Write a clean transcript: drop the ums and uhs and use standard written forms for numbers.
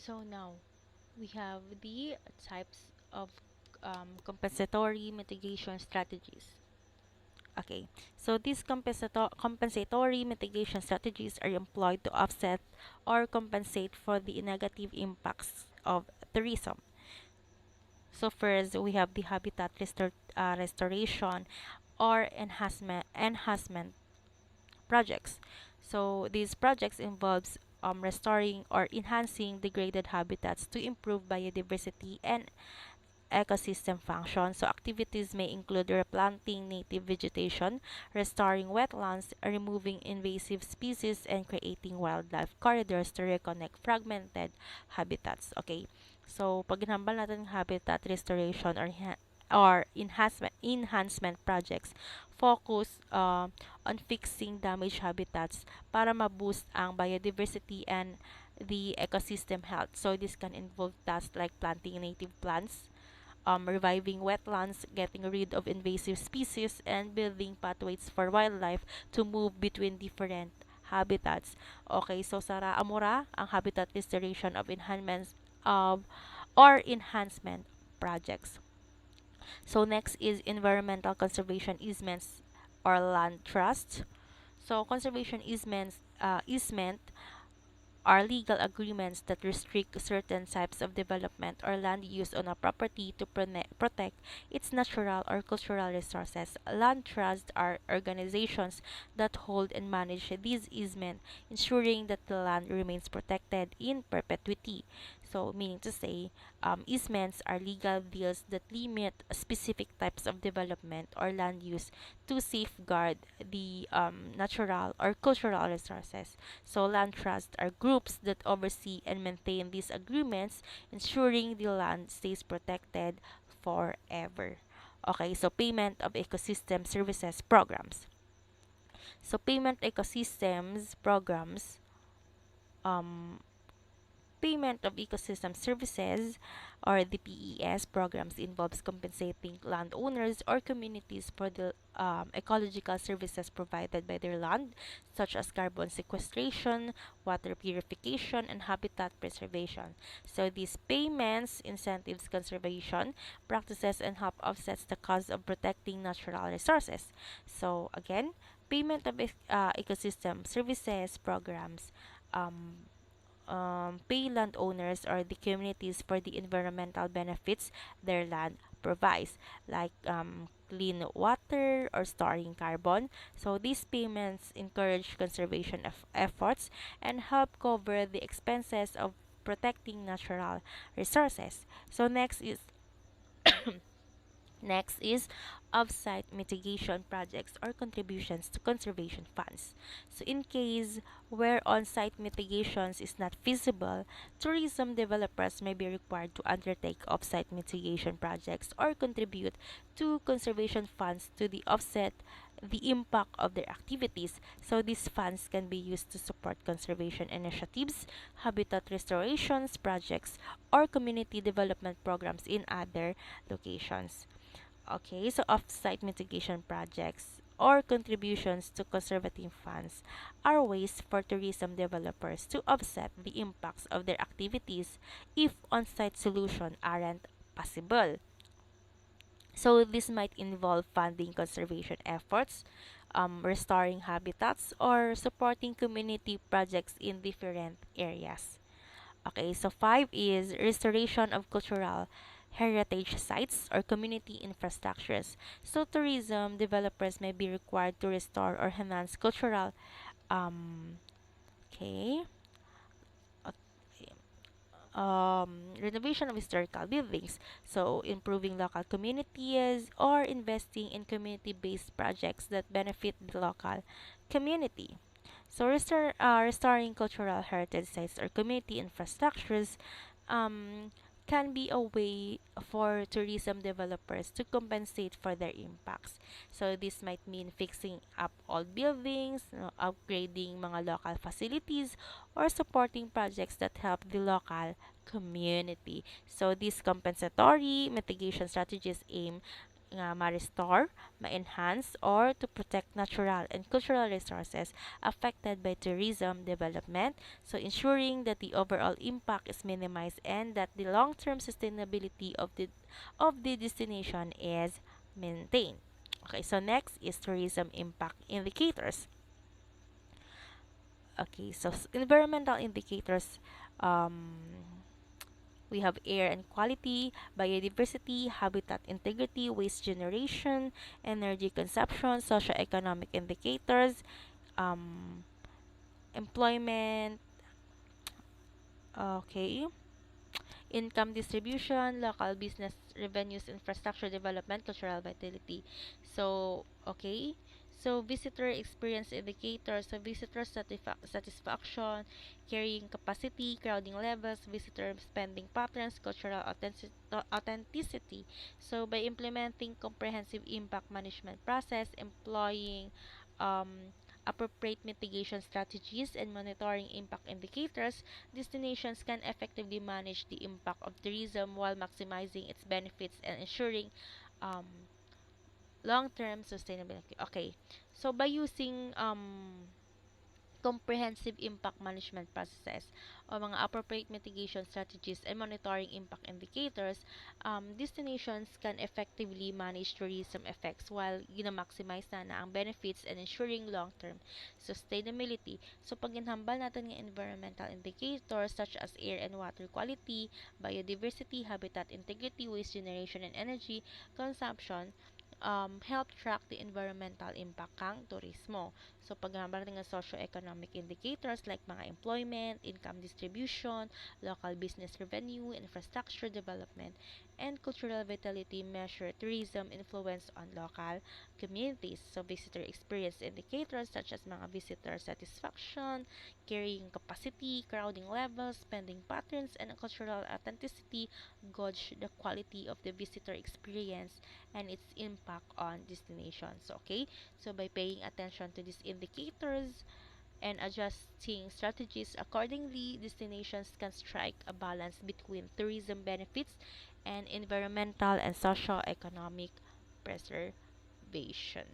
So now we have the types of compensatory mitigation strategies. Okay, so these compensatory mitigation strategies are employed to offset or compensate for the negative impacts of tourism. So first, we have the habitat restoration or enhancement projects. So these projects involves restoring or enhancing degraded habitats to improve biodiversity and ecosystem function. So activities may include replanting native vegetation, restoring wetlands, removing invasive species, and creating wildlife corridors to reconnect fragmented habitats. Okay. So pag ginhambal natin ng habitat restoration or enhancement projects, focus on fixing damaged habitats para ma-boost ang biodiversity and the ecosystem health. So this can involve tasks like planting native plants, reviving wetlands, getting rid of invasive species, and building pathways for wildlife to move between different habitats. Okay, so sara amura ang habitat restoration of enhancements of or enhancement projects. So next is environmental conservation easements or land trust. So conservation easement are legal agreements that restrict certain types of development or land use on a property to protect its natural or cultural resources. Land trusts are organizations that hold and manage these easements, ensuring that the land remains protected in perpetuity. So, meaning to say, easements are legal deals that limit specific types of development or land use to safeguard the natural or cultural resources. So land trusts are groups that oversee and maintain these agreements, ensuring the land stays protected forever. Okay, so payment of ecosystem services programs. So payment ecosystems programs um, Payment of ecosystem services or the PES programs involves compensating landowners or communities for the ecological services provided by their land, such as carbon sequestration, water purification, and habitat preservation. So these payments incentives conservation practices and help offsets the cost of protecting natural resources. So again, payment of ecosystem services programs um, pay landowners or the communities for the environmental benefits their land provides, like clean water or storing carbon. So these payments encourage conservation efforts and help cover the expenses of protecting natural resources. So next is off-site mitigation projects or contributions to conservation funds. So in case where on-site mitigations is not feasible, tourism developers may be required to undertake off-site mitigation projects or contribute to conservation funds to the offset the impact of their activities. So these funds can be used to support conservation initiatives, habitat restorations projects, or community development programs in other locations. Okay, so off-site mitigation projects or contributions to conservative funds are ways for tourism developers to offset the impacts of their activities if on-site solutions aren't possible. So this might involve funding conservation efforts, restoring habitats, or supporting community projects in different areas. Okay, so five is restoration of cultural heritage sites or community infrastructures. So tourism developers may be required to restore or enhance cultural um okay, okay, renovation of historical buildings. So improving local communities or investing in community-based projects that benefit the local community. So restoring cultural heritage sites or community infrastructures um, can be a way for tourism developers to compensate for their impacts. So this might mean fixing up old buildings, upgrading mga local facilities, or supporting projects that help the local community. So these compensatory mitigation strategies aim nga ma-restore, ma-enhance, or to protect natural and cultural resources affected by tourism development, so ensuring that the overall impact is minimized and that the long-term sustainability of the destination is maintained. Okay, so next is tourism impact indicators. Okay, so environmental indicators, um, we have air and quality, biodiversity, habitat integrity, waste generation, energy consumption, socioeconomic indicators, um, employment, okay, income distribution, local business revenues, infrastructure development, cultural vitality. So, okay. So, visitor experience indicators, so visitor satisfaction, carrying capacity, crowding levels, visitor spending patterns, cultural authenticity. So, by implementing comprehensive impact management process, employing appropriate mitigation strategies, and monitoring impact indicators, destinations can effectively manage the impact of tourism while maximizing its benefits and ensuring um, long-term sustainability. Okay, so by using comprehensive impact management processes o mga appropriate mitigation strategies and monitoring impact indicators, destinations can effectively manage tourism effects while ginamaximize na ang benefits and ensuring long-term sustainability. So, pag ginhambal natin ng environmental indicators such as air and water quality, biodiversity, habitat integrity, waste generation, and energy consumption, help track the environmental impact kang turismo. So, paghahambal natin ng socio-economic indicators like mga employment, income distribution, local business revenue, infrastructure development, and cultural vitality measure tourism influence on local communities. So, visitor experience indicators such as mga visitor satisfaction, carrying capacity, crowding levels, spending patterns, and cultural authenticity gauge the quality of the visitor experience and its impact on destinations. Okay? So, by paying attention to these indicators and adjusting strategies accordingly, destinations can strike a balance between tourism benefits and environmental and socio-economic preservation.